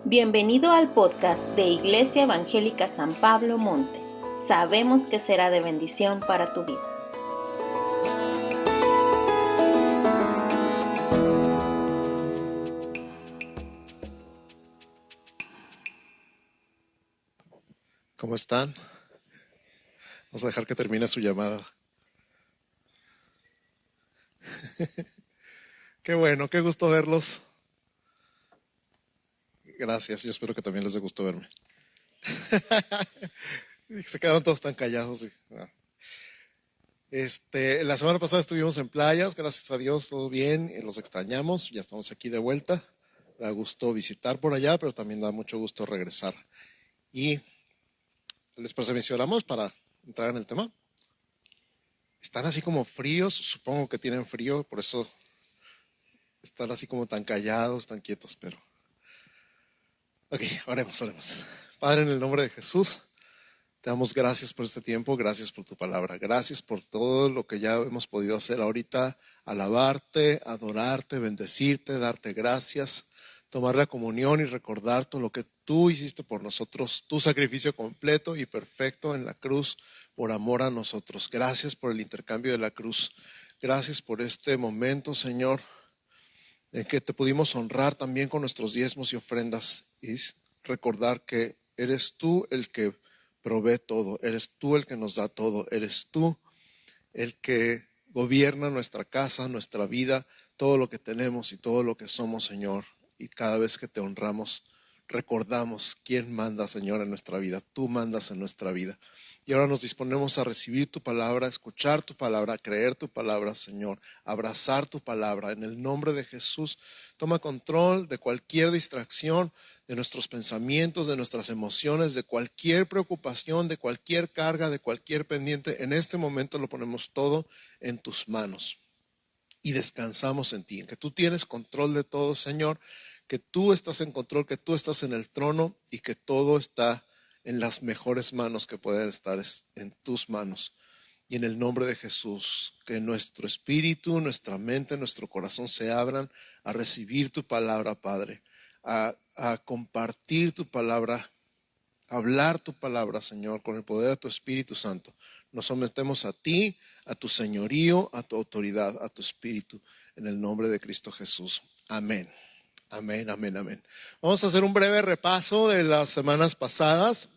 Bienvenido al podcast de Iglesia Evangélica San Pablo Monte. Sabemos que será de bendición para tu vida. ¿Cómo están? Vamos a dejar que termine su llamada. Qué bueno, qué gusto verlos. Gracias, yo espero que también les dé gusto verme. Se quedaron todos tan callados. La semana pasada estuvimos en playas, gracias a Dios, todo bien, los extrañamos, ya estamos aquí de vuelta. Da gusto visitar por allá, pero también da mucho gusto regresar. Y les oramos para entrar en el tema. Están así como fríos, supongo que tienen frío, por eso están así como tan callados, tan quietos, pero... Ok, oremos. Padre, en el nombre de Jesús, te damos gracias por este tiempo, gracias por tu palabra, gracias por todo lo que ya hemos podido hacer ahorita, alabarte, adorarte, bendecirte, darte gracias, tomar la comunión y recordar todo lo que tú hiciste por nosotros, tu sacrificio completo y perfecto en la cruz por amor a nosotros. Gracias por el intercambio de la cruz, gracias por este momento, Señor, en que te pudimos honrar también con nuestros diezmos y ofrendas y recordar que eres tú el que provee todo, eres tú el que nos da todo, eres tú el que gobierna nuestra casa, nuestra vida, todo lo que tenemos y todo lo que somos, Señor. Y cada vez que te honramos, recordamos quién manda, Señor, en nuestra vida. Tú mandas en nuestra vida. Y ahora nos disponemos a recibir tu palabra, a escuchar tu palabra, a creer tu palabra, Señor, a abrazar tu palabra. En el nombre de Jesús, toma control de cualquier distracción, de nuestros pensamientos, de nuestras emociones, de cualquier preocupación, de cualquier carga, de cualquier pendiente. En este momento lo ponemos todo en tus manos y descansamos en ti, en que tú tienes control de todo, Señor, que tú estás en control, que tú estás en el trono y que todo está en las mejores manos que pueden estar en tus manos. Y en el nombre de Jesús, que nuestro espíritu, nuestra mente, nuestro corazón se abran a recibir tu palabra, Padre, a compartir tu palabra, a hablar tu palabra, Señor, con el poder de tu Espíritu Santo. Nos sometemos a ti, a tu señorío, a tu autoridad, a tu espíritu, en el nombre de Cristo Jesús. Amén. Amén. Vamos a hacer un breve repaso de las semanas pasadas.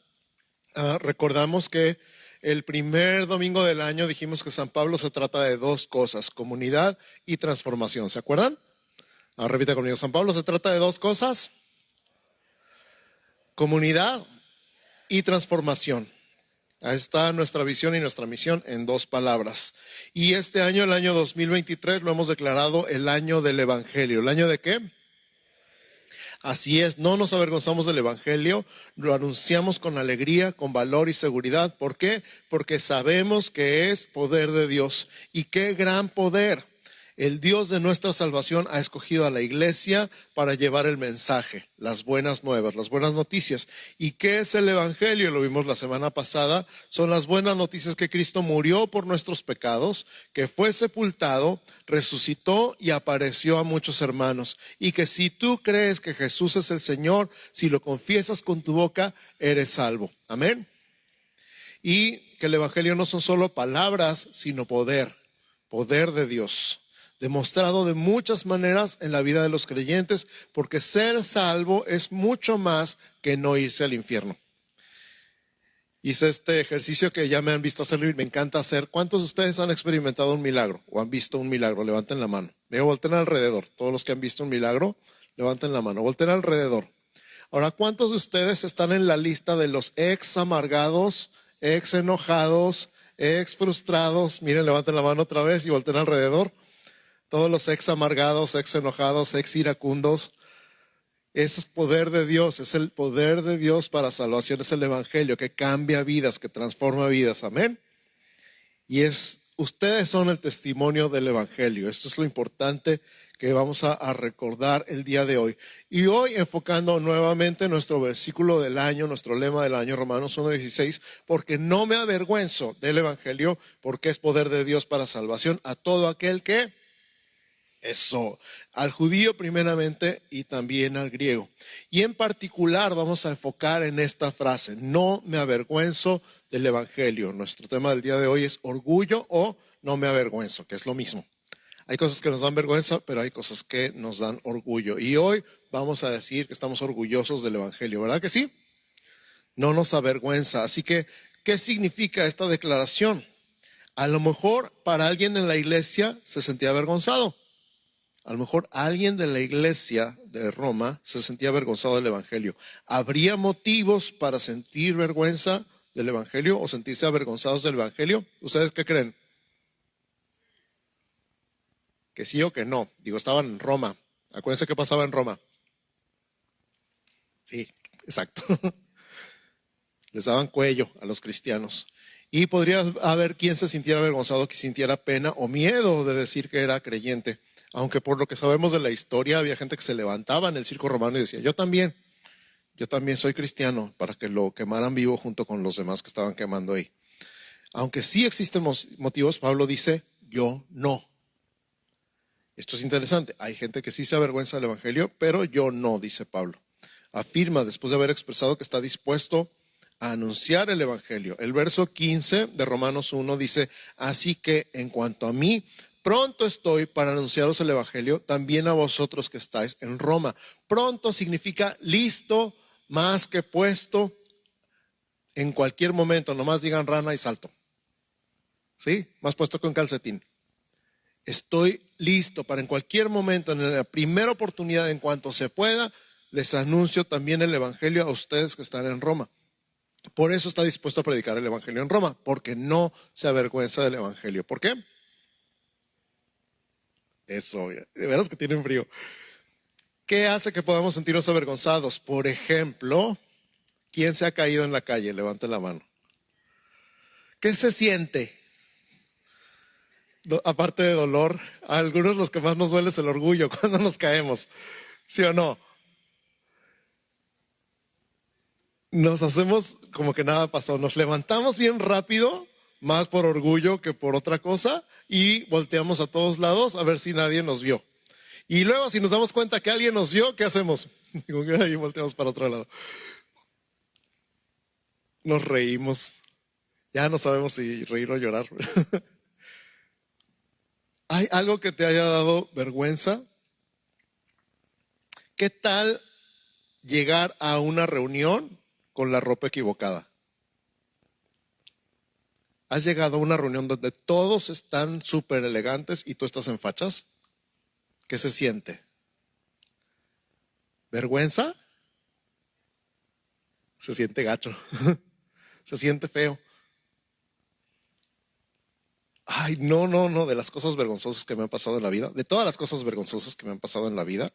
Recordamos que el primer domingo del año dijimos que San Pablo se trata de dos cosas, comunidad y transformación. ¿Se acuerdan? Repita conmigo, San Pablo se trata de dos cosas, comunidad y transformación. Ahí está nuestra visión y nuestra misión en dos palabras. Y este año, el año 2023, lo hemos declarado el año del Evangelio. ¿El año de qué? Así es, no nos avergonzamos del Evangelio, lo anunciamos con alegría, con valor y seguridad. ¿Por qué? Porque sabemos que es poder de Dios. Y qué gran poder. El Dios de nuestra salvación ha escogido a la iglesia para llevar el mensaje, las buenas nuevas, las buenas noticias. ¿Y qué es el Evangelio? Lo vimos la semana pasada. Son las buenas noticias que Cristo murió por nuestros pecados, que fue sepultado, resucitó y apareció a muchos hermanos. Y que si tú crees que Jesús es el Señor, si lo confiesas con tu boca, eres salvo. Amén. Y que el Evangelio no son solo palabras, sino poder de Dios, demostrado de muchas maneras en la vida de los creyentes, porque ser salvo es mucho más que no irse al infierno. Hice este ejercicio que ya me han visto hacerlo y me encanta hacer. ¿Cuántos de ustedes han experimentado un milagro o han visto un milagro? Levanten la mano. Volteen alrededor. Todos los que han visto un milagro, levanten la mano. Volteen alrededor. Ahora, ¿cuántos de ustedes están en la lista de los ex amargados, ex enojados, ex frustrados? Miren, levanten la mano otra vez y volteen alrededor. Todos los ex amargados, ex enojados, ex iracundos. Ese es poder de Dios, es el poder de Dios para salvación, es el Evangelio que cambia vidas, que transforma vidas. Amén. Y ustedes son el testimonio del Evangelio. Esto es lo importante que vamos a recordar el día de hoy. Y hoy enfocando nuevamente nuestro versículo del año, nuestro lema del año, Romanos 1:16, porque no me avergüenzo del Evangelio, porque es poder de Dios para salvación a todo aquel que Eso, al judío primeramente y también al griego. Y en particular vamos a enfocar en esta frase: no me avergüenzo del evangelio. Nuestro tema del día de hoy es orgullo o no me avergüenzo, que es lo mismo. Hay cosas que nos dan vergüenza, pero hay cosas que nos dan orgullo. Y hoy vamos a decir que estamos orgullosos del evangelio, ¿verdad que sí? No nos avergüenza. Así que, ¿qué significa esta declaración? A lo mejor para alguien en la iglesia se sentía avergonzado. A lo mejor alguien de la iglesia de Roma se sentía avergonzado del evangelio. ¿Habría motivos para sentir vergüenza del evangelio o sentirse avergonzados del evangelio? ¿Ustedes qué creen? ¿Que sí o que no? Digo, estaban en Roma. Acuérdense qué pasaba en Roma. Sí, exacto. Les daban cuello a los cristianos. Y podría haber quien se sintiera avergonzado, que sintiera pena o miedo de decir que era creyente. Aunque por lo que sabemos de la historia, había gente que se levantaba en el circo romano y decía: yo también soy cristiano, para que lo quemaran vivo junto con los demás que estaban quemando ahí. Aunque sí existen motivos, Pablo dice: yo no. Esto es interesante. Hay gente que sí se avergüenza del evangelio, pero yo no, dice Pablo. Afirma, después de haber expresado que está dispuesto a anunciar el evangelio. El verso 15 de Romanos 1 dice: así que en cuanto a mí, pronto estoy para anunciaros el evangelio también a vosotros que estáis en Roma. Pronto significa listo, más que puesto, en cualquier momento. Nomás digan rana y salto. ¿Sí? Más puesto que un calcetín. Estoy listo para en cualquier momento, en la primera oportunidad, en cuanto se pueda, les anuncio también el evangelio a ustedes que están en Roma. Por eso está dispuesto a predicar el evangelio en Roma, porque no se avergüenza del evangelio. ¿Por qué? Eso, de veras que tienen frío. ¿Qué hace que podamos sentirnos avergonzados? Por ejemplo, ¿quién se ha caído en la calle? Levante la mano. ¿Qué se siente? Aparte de dolor, a algunos los que más nos duele es el orgullo cuando nos caemos. ¿Sí o no? Nos hacemos como que nada pasó. Nos levantamos bien rápido, más por orgullo que por otra cosa, y volteamos a todos lados a ver si nadie nos vio. Y luego, si nos damos cuenta que alguien nos vio, ¿qué hacemos? Y volteamos para otro lado. Nos reímos. Ya no sabemos si reír o llorar. ¿Hay algo que te haya dado vergüenza? ¿Qué tal llegar a una reunión con la ropa equivocada? ¿Has llegado a una reunión donde todos están súper elegantes y tú estás en fachas? ¿Qué se siente? ¿Vergüenza? Se siente gacho. Se siente feo. Ay, no, de las cosas vergonzosas que me han pasado en la vida, de todas las cosas vergonzosas que me han pasado en la vida,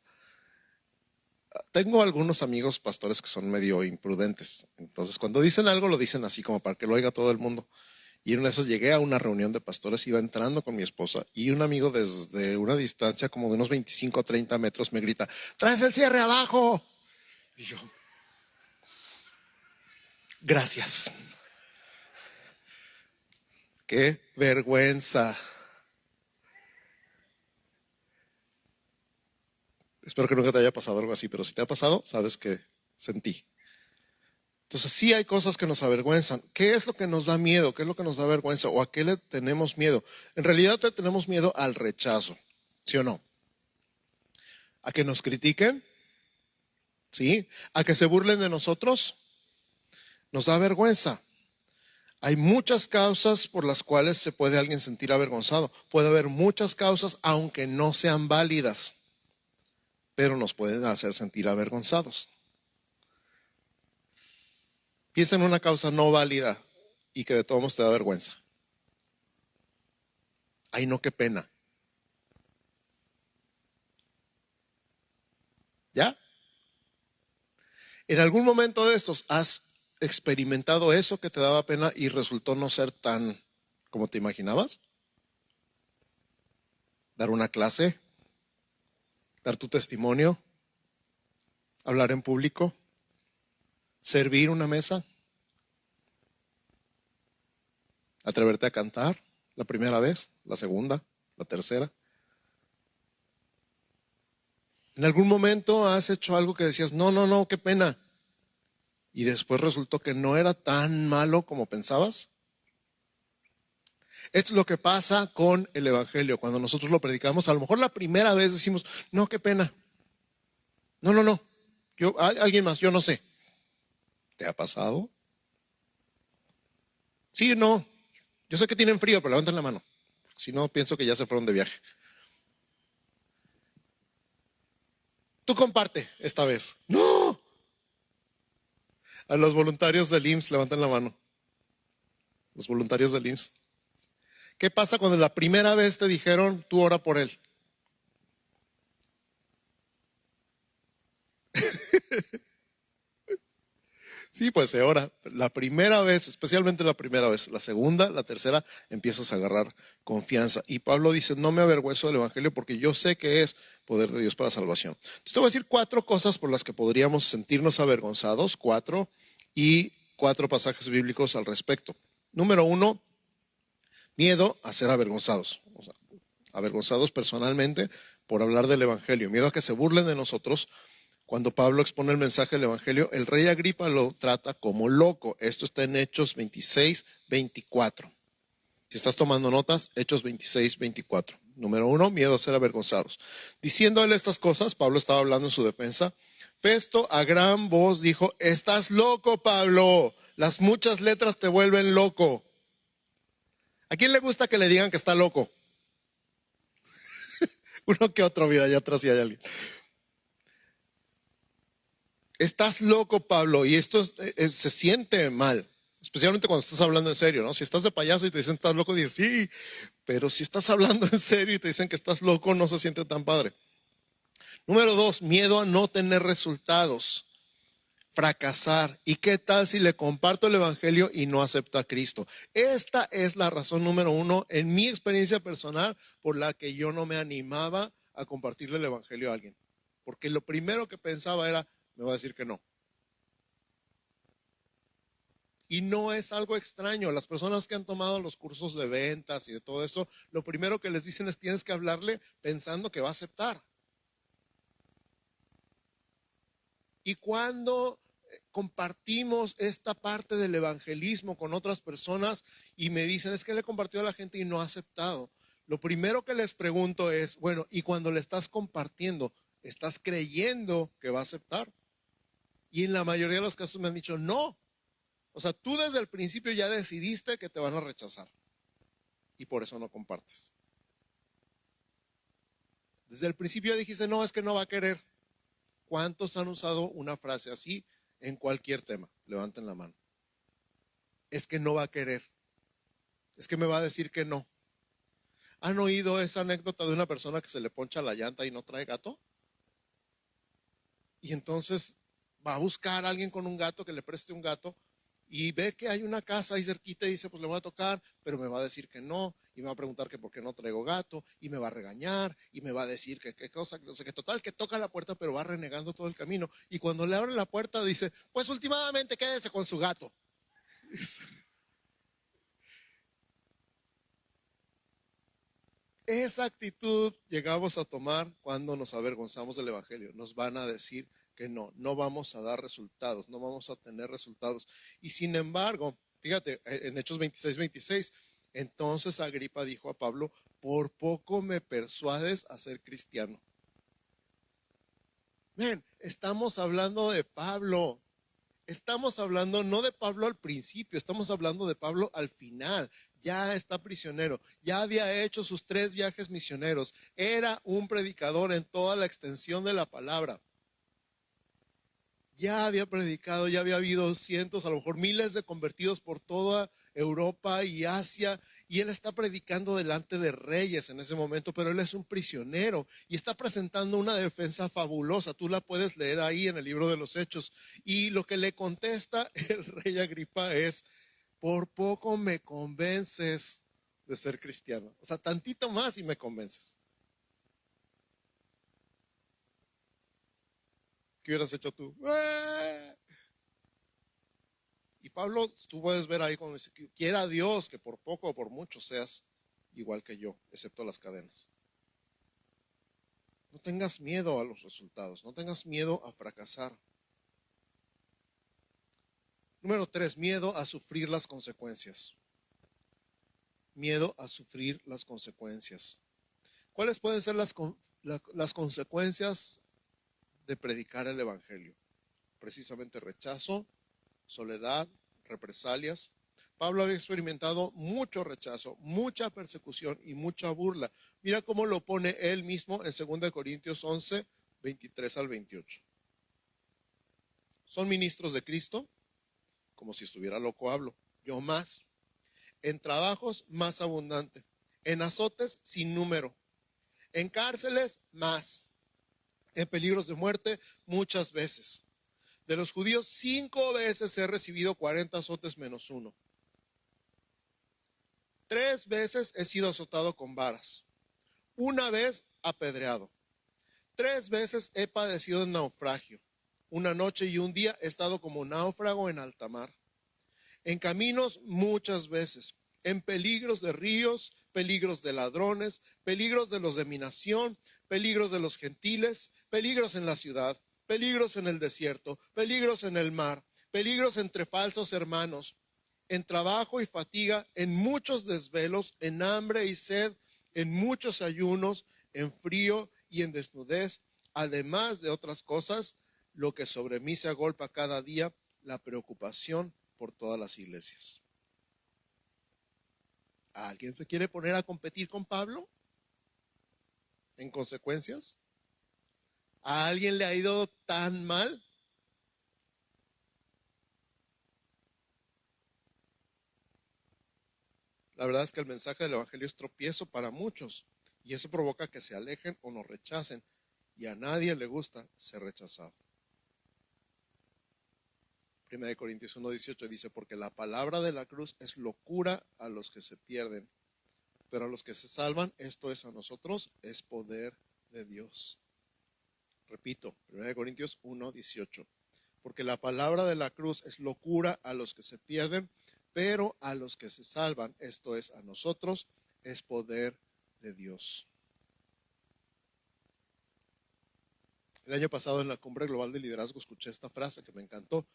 tengo algunos amigos pastores que son medio imprudentes. Entonces, cuando dicen algo, lo dicen así como para que lo oiga todo el mundo. Y en una de esas llegué a una reunión de pastores, iba entrando con mi esposa y un amigo desde una distancia como de unos 25 o 30 metros me grita: ¡traes el cierre abajo! Y yo: gracias. ¡Qué vergüenza! Espero que nunca te haya pasado algo así, pero si te ha pasado, sabes que sentí. Entonces sí hay cosas que nos avergüenzan. ¿Qué es lo que nos da miedo? ¿Qué es lo que nos da vergüenza? ¿O a qué le tenemos miedo? En realidad tenemos miedo al rechazo, ¿sí o no? ¿A que nos critiquen? ¿Sí? ¿A que se burlen de nosotros? Nos da vergüenza. Hay muchas causas por las cuales se puede alguien sentir avergonzado. Puede haber muchas causas, aunque no sean válidas, pero nos pueden hacer sentir avergonzados. Piensa en una causa no válida y que de todos modos te da vergüenza. Ay, no, qué pena. ¿Ya? ¿En algún momento de estos has experimentado eso que te daba pena y resultó no ser tan como te imaginabas? Dar una clase, dar tu testimonio, hablar en público, servir una mesa, atreverte a cantar la primera vez, la segunda, la tercera. ¿En algún momento has hecho algo que decías, no, no, no, qué pena? Y después resultó que no era tan malo como pensabas. Esto es lo que pasa con el Evangelio. Cuando nosotros lo predicamos, a lo mejor la primera vez decimos, no, qué pena. No, no, no. Alguien más, yo no sé. ¿Te ha pasado? Sí, no. Yo sé que tienen frío, pero levanten la mano. Si no, pienso que ya se fueron de viaje. Tú comparte esta vez. ¡No! A los voluntarios del IMSS, levanten la mano. Los voluntarios del IMSS. ¿Qué pasa cuando la primera vez te dijeron, tú ora por él? Sí, pues se ora. La primera vez, especialmente la primera vez. La segunda, la tercera, empiezas a agarrar confianza. Y Pablo dice, no me avergüenzo del Evangelio porque yo sé que es poder de Dios para salvación. Entonces te voy a decir 4 cosas por las que podríamos sentirnos avergonzados. 4 y 4 pasajes bíblicos al respecto. Número 1, miedo a ser avergonzados. O sea, avergonzados personalmente por hablar del Evangelio. Miedo a que se burlen de nosotros. Cuando Pablo expone el mensaje del Evangelio, el rey Agripa lo trata como loco. Esto está en Hechos 26, 24. Si estás tomando notas, Hechos 26, 24. Número 1, miedo a ser avergonzados. Diciéndole estas cosas, Pablo estaba hablando en su defensa. Festo a gran voz dijo, estás loco, Pablo. Las muchas letras te vuelven loco. ¿A quién le gusta que le digan que está loco? Uno que otro, mira, allá atrás sí hay alguien. Estás loco, Pablo, y esto se siente mal, especialmente cuando estás hablando en serio, ¿no? Si estás de payaso y te dicen estás loco, dices sí, pero si estás hablando en serio y te dicen que estás loco, no se siente tan padre. Número 2, miedo a no tener resultados, fracasar. ¿Y qué tal si le comparto el Evangelio y no acepta a Cristo? Esta es la razón número 1 en mi experiencia personal por la que yo no me animaba a compartirle el Evangelio a alguien. Porque lo primero que pensaba era, me va a decir que no. Y no es algo extraño. Las personas que han tomado los cursos de ventas y de todo esto, lo primero que les dicen es tienes que hablarle pensando que va a aceptar. Y cuando compartimos esta parte del evangelismo con otras personas y me dicen es que le compartió a la gente y no ha aceptado, lo primero que les pregunto es, bueno, y cuando le estás compartiendo, ¿estás creyendo que va a aceptar? Y en la mayoría de los casos me han dicho no. O sea, tú desde el principio ya decidiste que te van a rechazar y por eso no compartes. Desde el principio dijiste, no, es que no va a querer. ¿Cuántos han usado una frase así en cualquier tema? Levanten la mano. Es que no va a querer. Es que me va a decir que no. ¿Han oído esa anécdota de una persona que se le poncha la llanta y no trae gato? Y entonces va a buscar a alguien con un gato que le preste un gato y ve que hay una casa ahí cerquita y dice, pues le voy a tocar, pero me va a decir que no, y me va a preguntar que por qué no traigo gato, y me va a regañar, y me va a decir que qué cosa, no sé qué, total, que toca la puerta, pero va renegando todo el camino. Y cuando le abre la puerta dice, pues últimamente quédese con su gato. Esa actitud llegamos a tomar cuando nos avergonzamos del Evangelio. Nos van a decir que no, no vamos a dar resultados, no vamos a tener resultados. Y sin embargo, fíjate, en Hechos 26, 26, entonces Agripa dijo a Pablo, por poco me persuades a ser cristiano. Ven, estamos hablando de Pablo. Estamos hablando no de Pablo al principio, estamos hablando de Pablo al final. Ya está prisionero, ya había hecho sus 3 viajes misioneros, era un predicador en toda la extensión de la palabra. Ya había predicado, ya había habido cientos, a lo mejor miles de convertidos por toda Europa y Asia, y él está predicando delante de reyes en ese momento, pero él es un prisionero y está presentando una defensa fabulosa. Tú la puedes leer ahí en el libro de los Hechos. Y lo que le contesta el rey Agripa es, por poco me convences de ser cristiano. O sea, tantito más y me convences. ¿Qué hubieras hecho tú? ¡Ah! Y Pablo, tú puedes ver ahí cuando dice, quiera Dios que por poco o por mucho seas igual que yo, excepto las cadenas. No tengas miedo a los resultados, no tengas miedo a fracasar. Número 3, miedo a sufrir las consecuencias. Miedo a sufrir las consecuencias. ¿Cuáles pueden ser las consecuencias de predicar el Evangelio? Precisamente rechazo, soledad, represalias. Pablo había experimentado mucho rechazo, mucha persecución y mucha burla. Mira cómo lo pone él mismo en 2 Corintios 11, 23 al 28. ¿Son ministros de Cristo? Como si estuviera loco hablo. Yo más. En trabajos más abundante. En azotes sin número. En cárceles más. En peligros de muerte muchas veces. De los judíos 5 veces he recibido 40 azotes menos 1. 3 veces he sido azotado con varas. 1 vez apedreado. 3 veces he padecido en naufragio. 1 noche y 1 día he estado como náufrago en alta mar. En caminos muchas veces. En peligros de ríos, peligros de ladrones, peligros de los de mi nación, peligros de los gentiles, peligros en la ciudad, peligros en el desierto, peligros en el mar, peligros entre falsos hermanos, en trabajo y fatiga, en muchos desvelos, en hambre y sed, en muchos ayunos, en frío y en desnudez, además de otras cosas, lo que sobre mí se agolpa cada día, la preocupación por todas las iglesias. ¿Alguien se quiere poner a competir con Pablo? ¿En consecuencias? ¿A alguien le ha ido tan mal? La verdad es que el mensaje del Evangelio es tropiezo para muchos y eso provoca que se alejen o nos rechacen y a nadie le gusta ser rechazado. 1 Corintios 1:18 dice, porque la palabra de la cruz es locura a los que se pierden, pero a los que se salvan, esto es a nosotros, es poder de Dios. Repito, 1 Corintios 1:18, porque la palabra de la cruz es locura a los que se pierden, pero a los que se salvan, esto es a nosotros, es poder de Dios. El año pasado en la Cumbre Global de Liderazgo escuché esta frase que me encantó.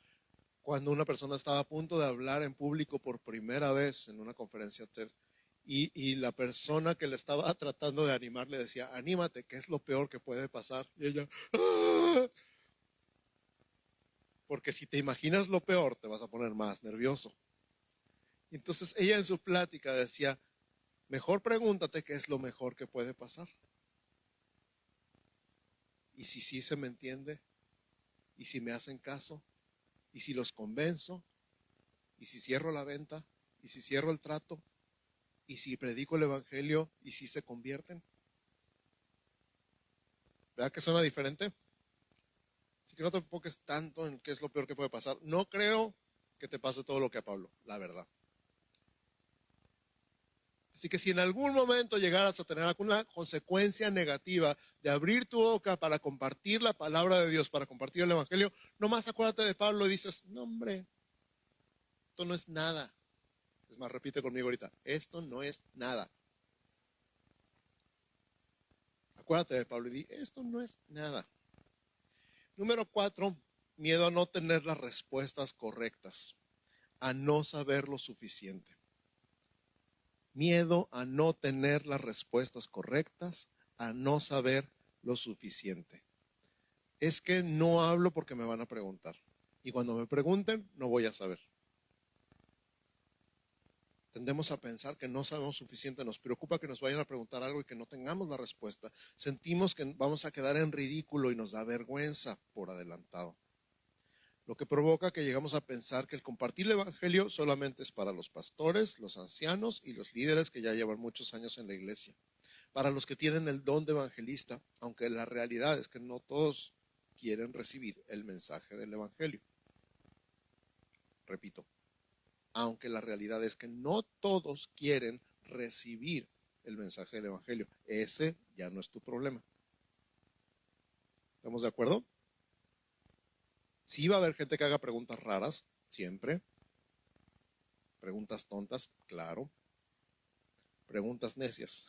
Cuando una persona estaba a punto de hablar en público por primera vez en una conferencia TED y la persona que le estaba tratando de animar le decía, anímate, que es lo peor que puede pasar. Y ella, ¡ah! Porque si te imaginas lo peor, te vas a poner más nervioso. Entonces ella en su plática decía, mejor pregúntate qué es lo mejor que puede pasar. Y si sí se me entiende, y si me hacen caso, y si los convenzo, y si cierro la venta, y si cierro el trato, y si predico el evangelio, y si se convierten. ¿Verdad que suena diferente? Así que no te enfoques tanto en qué es lo peor que puede pasar. No creo que te pase todo lo que a Pablo, la verdad. Así que si en algún momento llegaras a tener alguna consecuencia negativa de abrir tu boca para compartir la palabra de Dios, para compartir el evangelio, nomás acuérdate de Pablo y dices, no hombre, esto no es nada. Es más, repite conmigo ahorita, esto no es nada. Acuérdate de Pablo y di, esto no es nada. Número 4, miedo a no tener las respuestas correctas, a no saber lo suficiente. Miedo a no tener las respuestas correctas, a no saber lo suficiente. Es que no hablo porque me van a preguntar. Y cuando me pregunten, no voy a saber. Tendemos a pensar que no sabemos suficiente, nos preocupa que nos vayan a preguntar algo y que no tengamos la respuesta. Sentimos que vamos a quedar en ridículo y nos da vergüenza por adelantado. Lo que provoca que llegamos a pensar que el compartir el evangelio solamente es para los pastores, los ancianos y los líderes que ya llevan muchos años en la iglesia. Para los que tienen el don de evangelista, aunque la realidad es que no todos quieren recibir el mensaje del evangelio. Repito, aunque la realidad es que no todos quieren recibir el mensaje del evangelio. Ese ya no es tu problema. ¿Estamos de acuerdo? Sí va a haber gente que haga preguntas raras, siempre. Preguntas tontas, claro. Preguntas necias.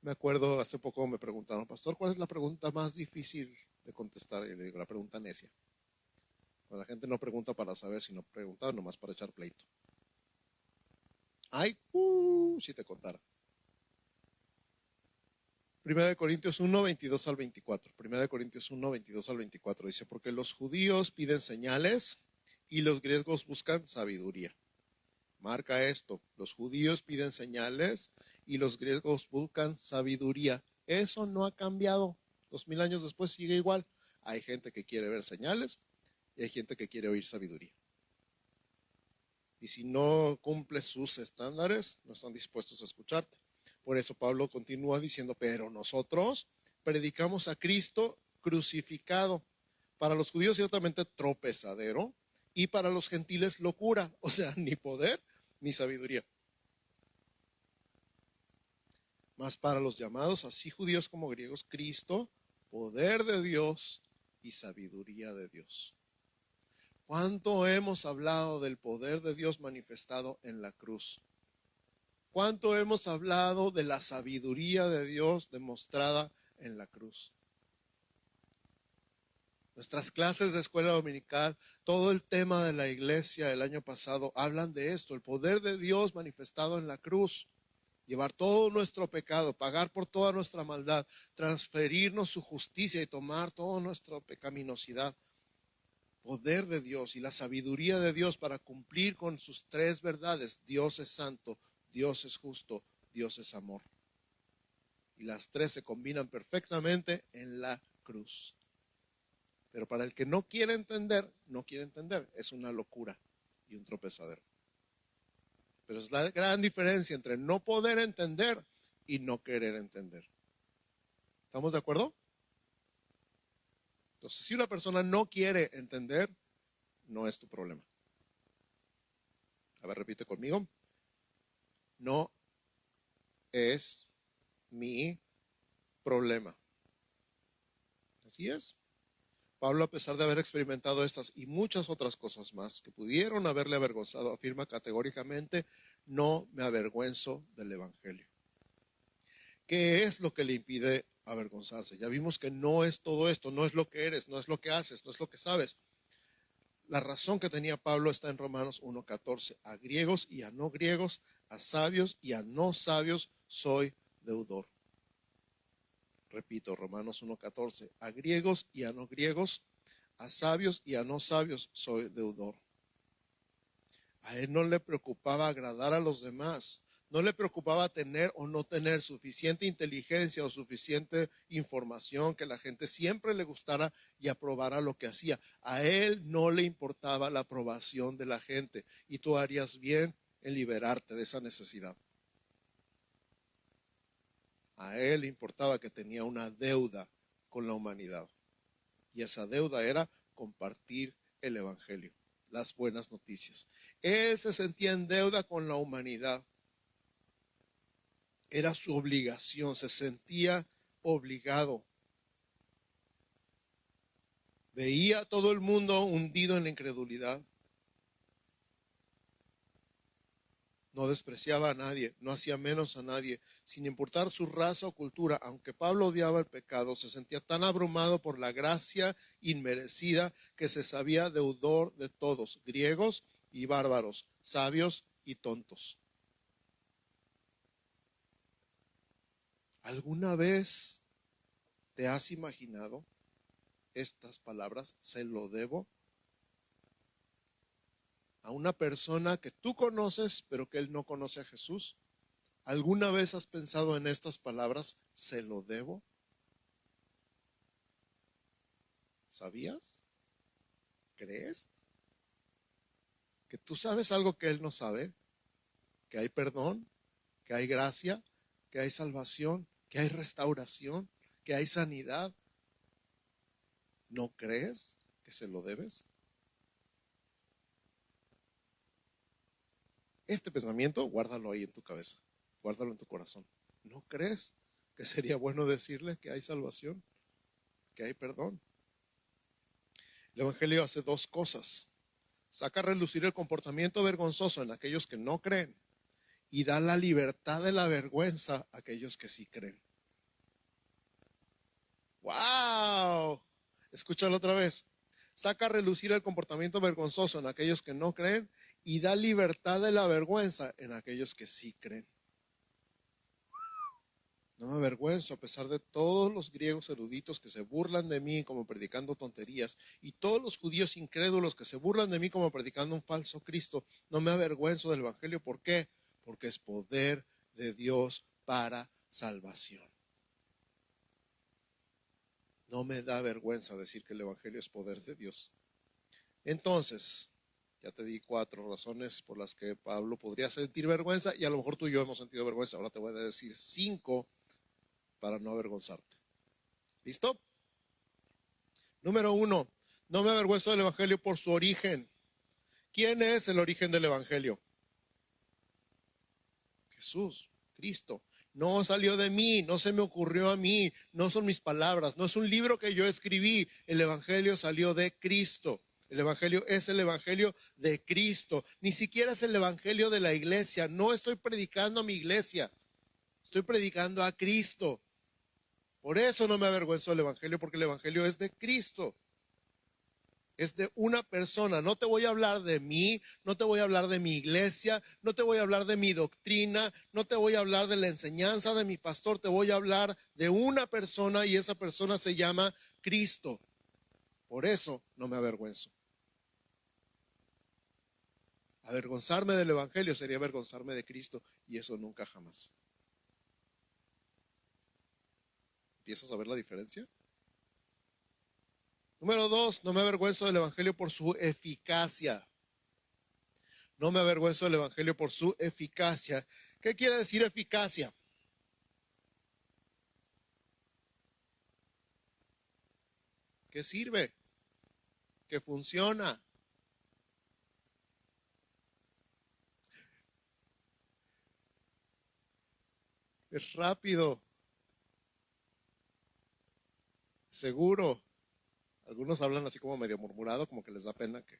Me acuerdo, hace poco me preguntaron, pastor, ¿cuál es la pregunta más difícil de contestar? Y le digo, la pregunta necia. Cuando la gente no pregunta para saber, sino pregunta nomás para echar pleito. Ay, si te contara. 1 Corintios 1, 22 al 24. 1 Corintios 1, 22 al 24 dice, porque los judíos piden señales y los griegos buscan sabiduría. Marca esto, los judíos piden señales y los griegos buscan sabiduría. Eso no ha cambiado. 2000 años después sigue igual. Hay gente que quiere ver señales y hay gente que quiere oír sabiduría. Y si no cumples sus estándares, no están dispuestos a escucharte. Por eso Pablo continúa diciendo, pero nosotros predicamos a Cristo crucificado. Para los judíos ciertamente tropezadero y para los gentiles locura. O sea, ni poder ni sabiduría. Mas para los llamados, así judíos como griegos, Cristo, poder de Dios y sabiduría de Dios. ¿Cuánto hemos hablado del poder de Dios manifestado en la cruz? ¿Cuánto hemos hablado de la sabiduría de Dios demostrada en la cruz? Nuestras clases de escuela dominical, todo el tema de la iglesia el año pasado hablan de esto, el poder de Dios manifestado en la cruz. Llevar todo nuestro pecado, pagar por toda nuestra maldad, transferirnos su justicia y tomar toda nuestra pecaminosidad. Poder de Dios y la sabiduría de Dios para cumplir con sus tres verdades. Dios es santo, Dios es justo, Dios es amor. Y las tres se combinan perfectamente en la cruz. Pero para el que no quiere entender, es una locura y un tropezadero. Pero es la gran diferencia entre no poder entender y no querer entender. ¿Estamos de acuerdo? Entonces, si una persona no quiere entender, no es tu problema. A ver, repite conmigo. No es mi problema. Así es. Pablo, a pesar de haber experimentado estas y muchas otras cosas más que pudieron haberle avergonzado, afirma categóricamente, no me avergüenzo del Evangelio. ¿Qué es lo que le impide avergonzarse? Ya vimos que no es todo esto, no es lo que eres, no es lo que haces, no es lo que sabes. La razón que tenía Pablo está en Romanos 1:14. A griegos y a no griegos, a sabios y a no sabios soy deudor. Repito, Romanos 1:14. A griegos y a no griegos, a sabios y a no sabios soy deudor. A él no le preocupaba agradar a los demás. No le preocupaba tener o no tener suficiente inteligencia o suficiente información que la gente siempre le gustara y aprobara lo que hacía. A él no le importaba la aprobación de la gente y tú harías bien en liberarte de esa necesidad. A él le importaba que tenía una deuda con la humanidad y esa deuda era compartir el Evangelio, las buenas noticias. Él se sentía en deuda con la humanidad. Era su obligación, se sentía obligado. Veía a todo el mundo hundido en la incredulidad. No despreciaba a nadie, no hacía menos a nadie, sin importar su raza o cultura. Aunque Pablo odiaba el pecado, se sentía tan abrumado por la gracia inmerecida que se sabía deudor de todos, griegos y bárbaros, sabios y tontos. ¿Alguna vez te has imaginado estas palabras? ¿Se lo debo a una persona que tú conoces, pero que él no conoce a Jesús? ¿Alguna vez has pensado en estas palabras? ¿Se lo debo? ¿Sabías? ¿Crees? ¿Que tú sabes algo que él no sabe? ¿Que hay perdón? ¿Que hay gracia? ¿Que hay salvación? ¿Que hay restauración? ¿Que hay sanidad? ¿No crees que se lo debes? Este pensamiento, guárdalo ahí en tu cabeza, guárdalo en tu corazón. ¿No crees que sería bueno decirle que hay salvación, que hay perdón? El Evangelio hace dos cosas. Saca a relucir el comportamiento vergonzoso en aquellos que no creen y da la libertad de la vergüenza a aquellos que sí creen. ¡Wow! Escúchalo otra vez. Saca a relucir el comportamiento vergonzoso en aquellos que no creen y da libertad de la vergüenza en aquellos que sí creen. No me avergüenzo a pesar de todos los griegos eruditos que se burlan de mí como predicando tonterías y todos los judíos incrédulos que se burlan de mí como predicando un falso Cristo. No me avergüenzo del Evangelio. ¿Por qué? Porque es poder de Dios para salvación. No me da vergüenza decir que el Evangelio es poder de Dios. Entonces, ya te di 4 razones por las que Pablo podría sentir vergüenza y a lo mejor tú y yo hemos sentido vergüenza. Ahora te voy a decir 5 para no avergonzarte. ¿Listo? Número 1, no me avergüenzo del Evangelio por su origen. ¿Quién es el origen del Evangelio? Jesús, Cristo. No salió de mí, no se me ocurrió a mí, no son mis palabras, no es un libro que yo escribí. El Evangelio salió de Cristo. El Evangelio es el Evangelio de Cristo. Ni siquiera es el Evangelio de la iglesia. No estoy predicando a mi iglesia. Estoy predicando a Cristo. Por eso no me avergüenzo del Evangelio, porque el Evangelio es de Cristo. Es de una persona. No te voy a hablar de mí, no te voy a hablar de mi iglesia, no te voy a hablar de mi doctrina, no te voy a hablar de la enseñanza de mi pastor, te voy a hablar de una persona y esa persona se llama Cristo. Por eso no me avergüenzo. Avergonzarme del Evangelio sería avergonzarme de Cristo y eso nunca jamás. ¿Empiezas a ver la diferencia? Número 2, no me avergüenzo del Evangelio por su eficacia. No me avergüenzo del Evangelio por su eficacia. ¿Qué quiere decir eficacia? ¿Qué sirve? ¿Qué funciona? Es rápido, seguro. Algunos hablan así como medio murmurado, como que les da pena que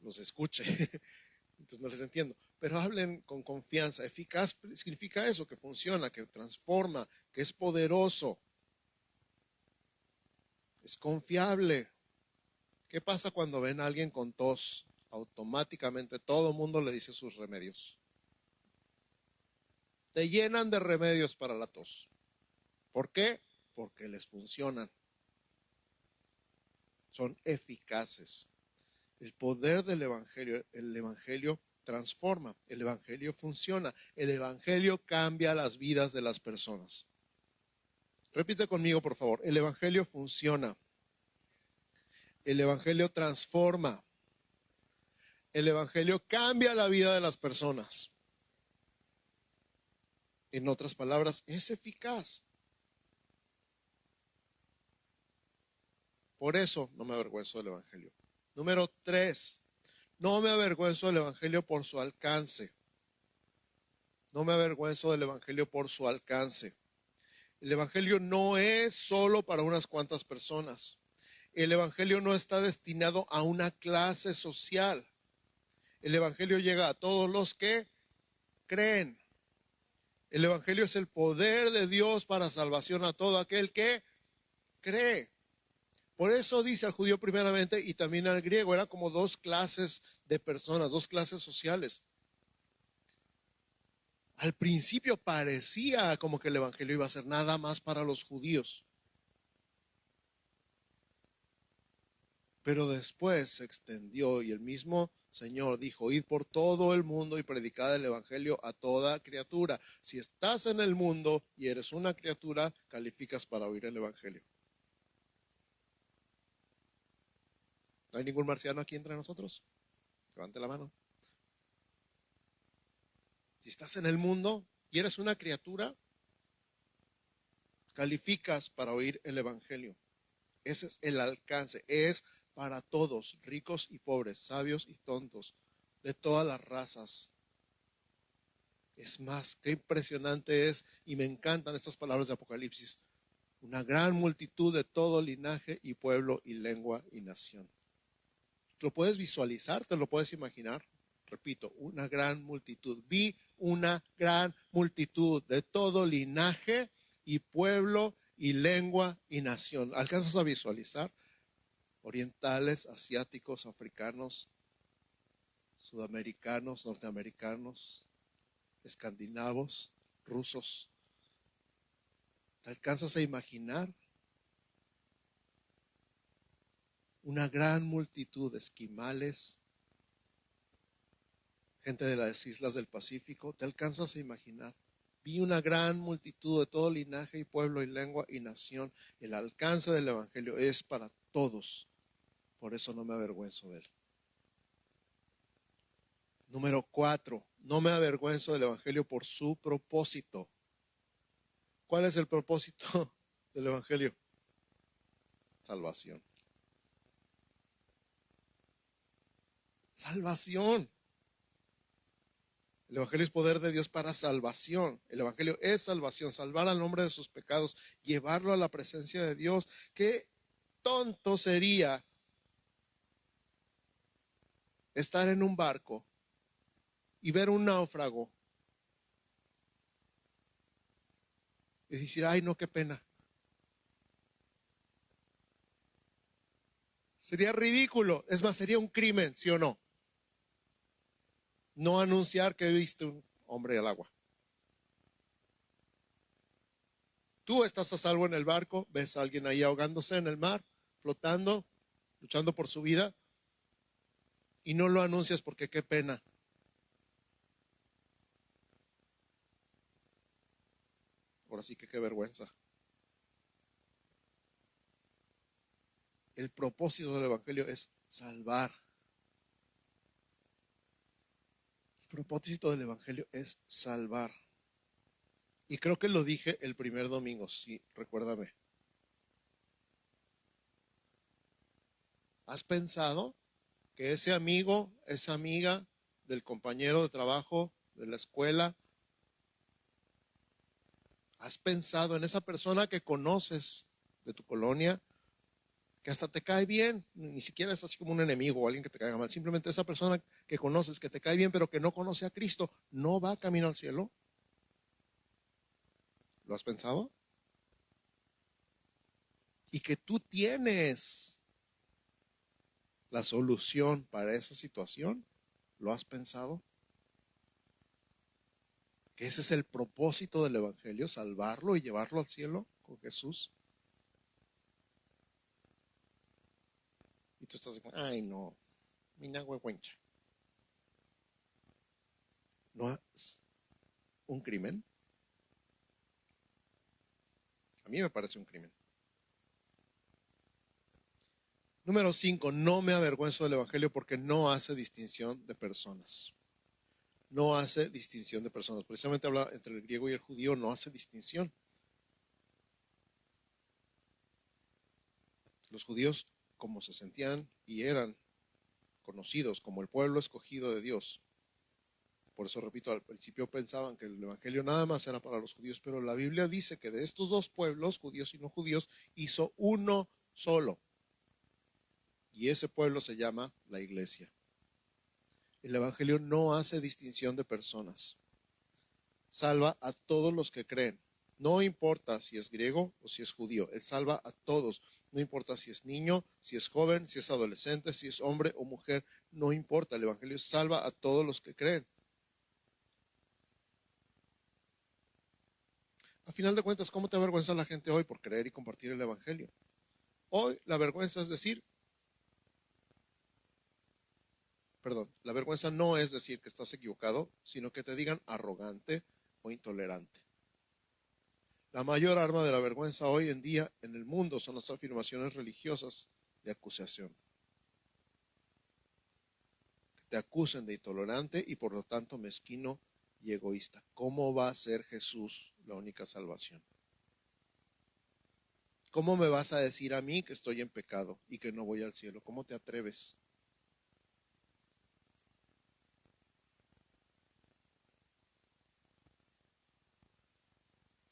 los escuche. Entonces no les entiendo. Pero hablen con confianza. Eficaz significa eso, que funciona, que transforma, que es poderoso. Es confiable. ¿Qué pasa cuando ven a alguien con tos? Automáticamente todo el mundo le dice sus remedios. Te llenan de remedios para la tos. ¿Por qué? Porque les funcionan. Son eficaces. El poder del Evangelio, el Evangelio transforma, el Evangelio funciona, el Evangelio cambia las vidas de las personas. Repite conmigo, por favor, el Evangelio funciona, el Evangelio transforma, el Evangelio cambia la vida de las personas. En otras palabras, es eficaz. Por eso no me avergüenzo del Evangelio. Número 3, no me avergüenzo del Evangelio por su alcance. No me avergüenzo del Evangelio por su alcance. El Evangelio no es solo para unas cuantas personas. El Evangelio no está destinado a una clase social. El Evangelio llega a todos los que creen. El Evangelio es el poder de Dios para salvación a todo aquel que cree. Por eso dice al judío primeramente y también al griego, era como 2 clases de personas, 2 clases sociales. Al principio parecía como que el Evangelio iba a ser nada más para los judíos. Pero después se extendió y el mismo Señor dijo, id por todo el mundo y predicad el Evangelio a toda criatura. Si estás en el mundo y eres una criatura, calificas para oír el Evangelio. ¿No hay ningún marciano aquí entre nosotros? Levante la mano. Si estás en el mundo y eres una criatura, calificas para oír el Evangelio. Ese es el alcance. Es para todos, ricos y pobres, sabios y tontos, de todas las razas. Es más, qué impresionante es, y me encantan estas palabras de Apocalipsis, una gran multitud de todo linaje y pueblo y lengua y nación. ¿Lo puedes visualizar? ¿Te lo puedes imaginar? Repito, una gran multitud. Vi una gran multitud de todo linaje y pueblo y lengua y nación. ¿Alcanzas a visualizar? Orientales, asiáticos, africanos, sudamericanos, norteamericanos, escandinavos, rusos. ¿Te alcanzas a imaginar? Una gran multitud de esquimales, gente de las islas del Pacífico. ¿Te alcanzas a imaginar? Vi una gran multitud de todo linaje y pueblo y lengua y nación. El alcance del Evangelio es para todos. Por eso no me avergüenzo de él. Número 4, no me avergüenzo del Evangelio por su propósito. ¿Cuál es el propósito del Evangelio? Salvación. Salvación. El Evangelio es poder de Dios para salvación. El Evangelio es salvación, salvar al hombre de sus pecados, llevarlo a la presencia de Dios. Qué tonto sería estar en un barco y ver un náufrago y decir, ay no, qué pena. Sería ridículo, es más, sería un crimen, ¿sí o no? No anunciar que viste un hombre al agua. Tú estás a salvo en el barco, ves a alguien ahí ahogándose en el mar, flotando, luchando por su vida, y no lo anuncias porque qué pena. Ahora sí que qué vergüenza. El propósito del Evangelio es salvar. El propósito del Evangelio es salvar. Y creo que lo dije el primer domingo, sí, recuérdame. ¿Has pensado que ese amigo, esa amiga del compañero de trabajo, de la escuela, has pensado en esa persona que conoces de tu colonia, que hasta te cae bien, ni siquiera es así como un enemigo o alguien que te caiga mal, simplemente esa persona que conoces, que te cae bien, pero que no conoce a Cristo, no va camino al cielo? ¿Lo has pensado? Y que tú tienes la solución para esa situación, ¿lo has pensado? Que ese es el propósito del Evangelio, salvarlo y llevarlo al cielo con Jesús. Y tú estás diciendo, ay no, mina huehuencha. ¿No es un crimen? A mí me parece un crimen. Número 5, no me avergüenzo del Evangelio porque no hace distinción de personas. No hace distinción de personas. Precisamente habla entre el griego y el judío, no hace distinción. Los judíos, como se sentían y eran conocidos como el pueblo escogido de Dios, por eso repito, al principio pensaban que el Evangelio nada más era para los judíos, pero la Biblia dice que de estos dos pueblos, judíos y no judíos, hizo uno solo. Y ese pueblo se llama la iglesia. El Evangelio no hace distinción de personas. Salva a todos los que creen. No importa si es griego o si es judío. Él salva a todos. No importa si es niño, si es joven, si es adolescente, si es hombre o mujer. No importa. El Evangelio salva a todos los que creen. A final de cuentas, ¿cómo te avergüenza la gente hoy por creer y compartir el Evangelio? Hoy la vergüenza es decir, la vergüenza no es decir que estás equivocado, sino que te digan arrogante o intolerante. La mayor arma de la vergüenza hoy en día en el mundo son las afirmaciones religiosas de acusación. Que te acusen de intolerante y por lo tanto mezquino y egoísta. ¿Cómo va a ser Jesús la única salvación? ¿Cómo me vas a decir a mí que estoy en pecado y que no voy al cielo? ¿Cómo te atreves?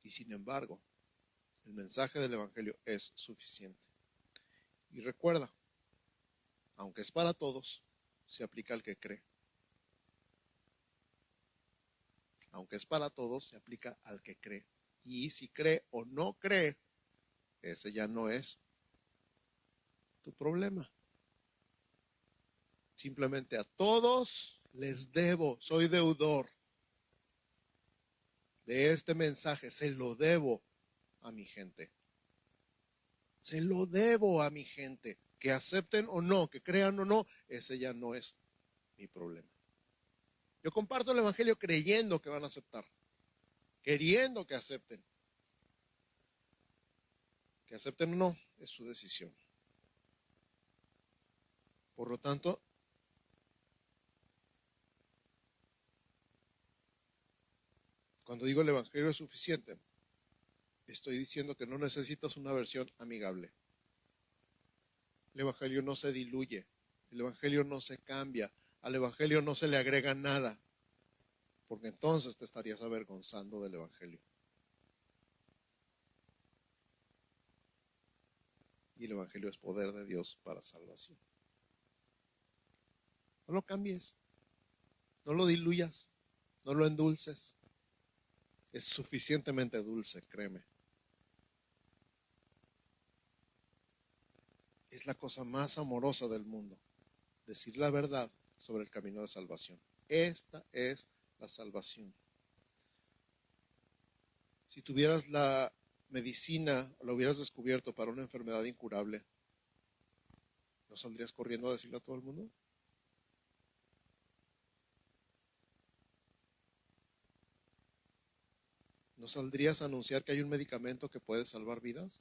Y sin embargo, el mensaje del Evangelio es suficiente. Y recuerda, aunque es para todos, se aplica al que cree. Aunque es para todos, se aplica al que cree. Y si cree o no cree, ese ya no es tu problema. Simplemente a todos les debo, soy deudor de este mensaje, se lo debo a mi gente. Se lo debo a mi gente. Que acepten o no, que crean o no, ese ya no es mi problema. Yo comparto el evangelio creyendo que van a aceptar, queriendo que acepten. Que acepten o no, es su decisión. Por lo tanto, cuando digo el evangelio es suficiente, estoy diciendo que no necesitas una versión amigable. El evangelio no se diluye, el evangelio no se cambia, al evangelio no se le agrega nada, porque entonces te estarías avergonzando del evangelio. Y el evangelio es poder de Dios para salvación. No lo cambies, no lo diluyas, no lo endulces. Es suficientemente dulce, créeme. Es la cosa más amorosa del mundo, decir la verdad sobre el camino de salvación. Esta es la salvación. Si tuvieras la medicina, lo hubieras descubierto para una enfermedad incurable, ¿no saldrías corriendo a decirle a todo el mundo? ¿No saldrías a anunciar que hay un medicamento que puede salvar vidas?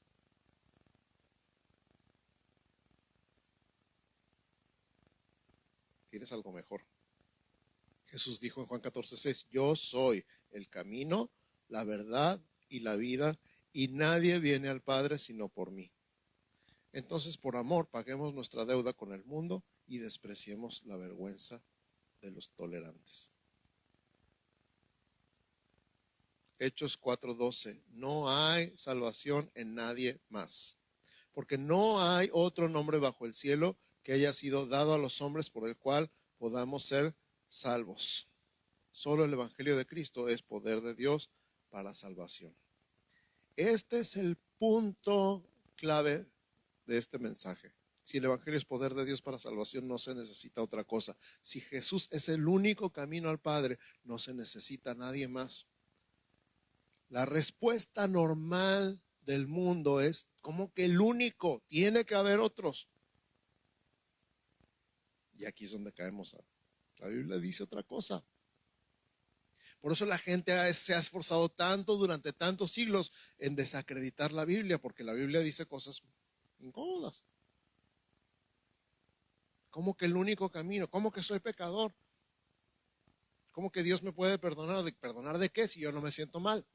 Tienes algo mejor. Jesús dijo en Juan 14:6, yo soy el camino, la verdad y la vida, y nadie viene al Padre sino por mí. Entonces, por amor, paguemos nuestra deuda con el mundo y despreciemos la vergüenza de los tolerantes. Hechos 4:12, no hay salvación en nadie más, porque no hay otro nombre bajo el cielo que haya sido dado a los hombres por el cual podamos ser salvos. Solo el Evangelio de Cristo es poder de Dios para salvación. Este es el punto clave de este mensaje. Si el Evangelio es poder de Dios para salvación, no se necesita otra cosa. Si Jesús es el único camino al Padre, no se necesita nadie más. La respuesta normal del mundo es como que el único, tiene que haber otros. Y aquí es donde caemos. La Biblia dice otra cosa. Por eso la gente se ha esforzado tanto durante tantos siglos en desacreditar la Biblia, porque la Biblia dice cosas incómodas. ¿Cómo que el único camino? ¿Cómo que soy pecador? ¿Cómo que Dios me puede perdonar? ¿Perdonar de qué si yo no me siento mal?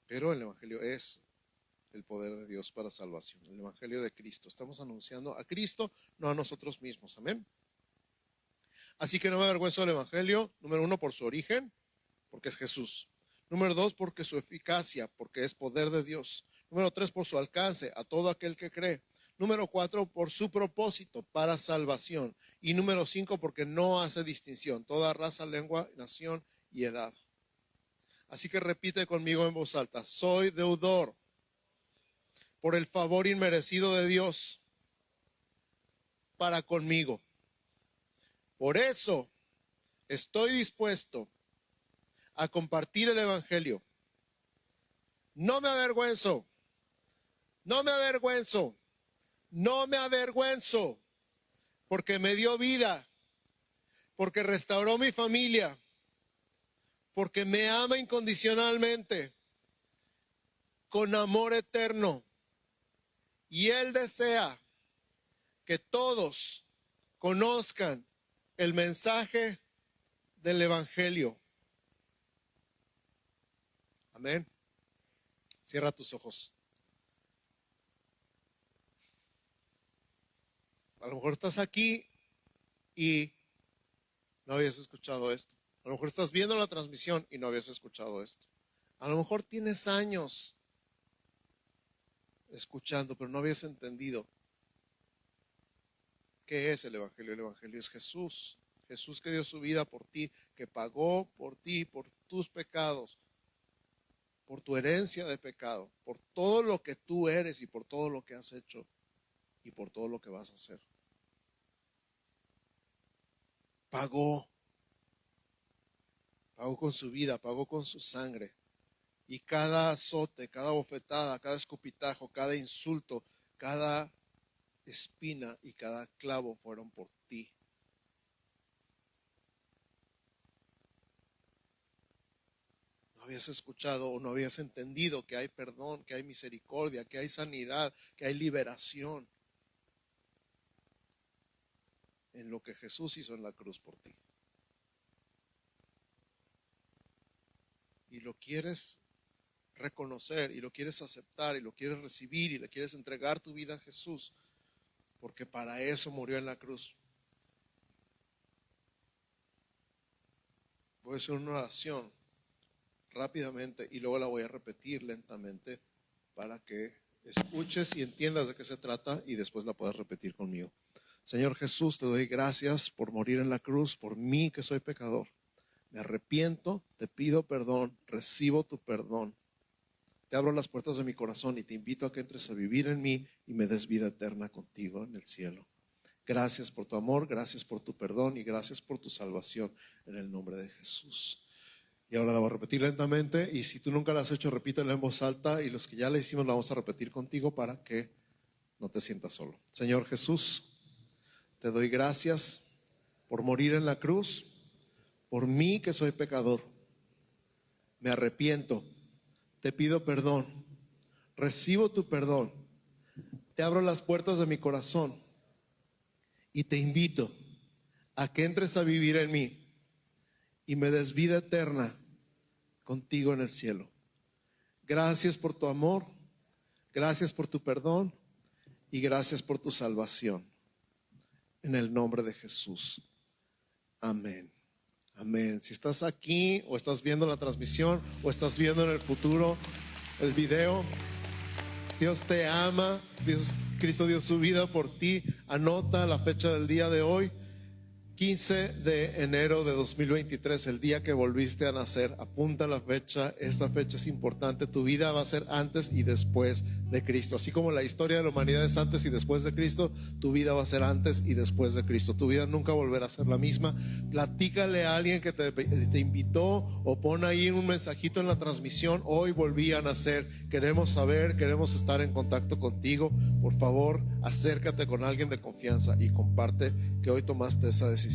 Pero el Evangelio es el poder de Dios para salvación, el Evangelio de Cristo. Estamos anunciando a Cristo, no a nosotros mismos. Amén. Así que no me avergüenzo del Evangelio, número 1, por su origen, porque es Jesús. Número 2, porque su eficacia, porque es poder de Dios. Número 3, por su alcance a todo aquel que cree. Número 4, por su propósito para salvación. Y número 5, porque no hace distinción, toda raza, lengua, nación y edad. Así que repite conmigo en voz alta, soy deudor por el favor inmerecido de Dios para conmigo. Por eso estoy dispuesto a compartir el Evangelio. No me avergüenzo, no me avergüenzo, no me avergüenzo, porque me dio vida, porque restauró mi familia, porque me ama incondicionalmente, con amor eterno. Y Él desea que todos conozcan el mensaje del Evangelio. Amén. Cierra tus ojos. A lo mejor estás aquí y no habías escuchado esto. A lo mejor estás viendo la transmisión y no habías escuchado esto. A lo mejor tienes años escuchando, pero no habías entendido qué es el Evangelio. El Evangelio es Jesús. Jesús que dio su vida por ti, que pagó por ti, por tus pecados, por tu herencia de pecado, por todo lo que tú eres y por todo lo que has hecho y por todo lo que vas a hacer. Pagó con su vida, pagó con su sangre. Y cada azote, cada bofetada, cada escupitajo, cada insulto, cada espina y cada clavo fueron por ti. No habías escuchado o no habías entendido que hay perdón, que hay misericordia, que hay sanidad, que hay liberación en lo que Jesús hizo en la cruz por ti. Y lo quieres reconocer y lo quieres aceptar y lo quieres recibir y le quieres entregar tu vida a Jesús, porque para eso murió en la cruz. Voy a hacer una oración rápidamente y luego la voy a repetir lentamente para que escuches y entiendas de qué se trata y después la puedas repetir conmigo. Señor Jesús, te doy gracias por morir en la cruz, por mí que soy pecador. Me arrepiento, te pido perdón, recibo tu perdón. Te abro las puertas de mi corazón y te invito a que entres a vivir en mí y me des vida eterna contigo en el cielo. Gracias por tu amor, gracias por tu perdón y gracias por tu salvación en el nombre de Jesús. Y ahora la voy a repetir lentamente y si tú nunca la has hecho, repítela en voz alta y los que ya la hicimos la vamos a repetir contigo para que no te sientas solo. Señor Jesús, te doy gracias por morir en la cruz, por mí que soy pecador. Me arrepiento, te pido perdón, recibo tu perdón, te abro las puertas de mi corazón y te invito a que entres a vivir en mí y me des vida eterna contigo en el cielo. Gracias por tu amor, gracias por tu perdón y gracias por tu salvación. En el nombre de Jesús. Amén. Amén. Si estás aquí o estás viendo la transmisión o estás viendo en el futuro el video, Dios te ama, Cristo dio su vida por ti. Anota la fecha del día de hoy, 15 de enero de 2023, el día que volviste a nacer. Apunta la fecha, esta fecha es importante. Tu vida va a ser antes y después de Cristo. Así como la historia de la humanidad es antes y después de Cristo, tu vida va a ser antes y después de Cristo. Tu vida nunca volverá a ser la misma. Platícale a alguien que te invitó o pon ahí un mensajito en la transmisión. Hoy volví a nacer. Queremos saber, queremos estar en contacto contigo. Por favor, acércate con alguien de confianza y comparte que hoy tomaste esa decisión.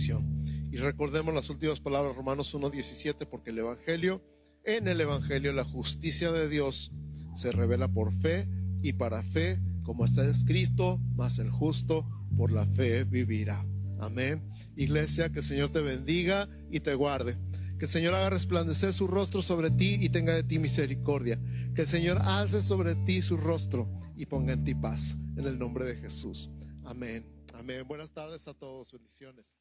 Y recordemos las últimas palabras, Romanos 1:17, porque en el Evangelio la justicia de Dios se revela por fe y para fe, como está escrito, mas el justo por la fe vivirá. Amén. Iglesia, que el Señor te bendiga y te guarde. Que el Señor haga resplandecer su rostro sobre ti y tenga de ti misericordia. Que el Señor alce sobre ti su rostro y ponga en ti paz. En el nombre de Jesús. Amén. Amén. Buenas tardes a todos. Bendiciones.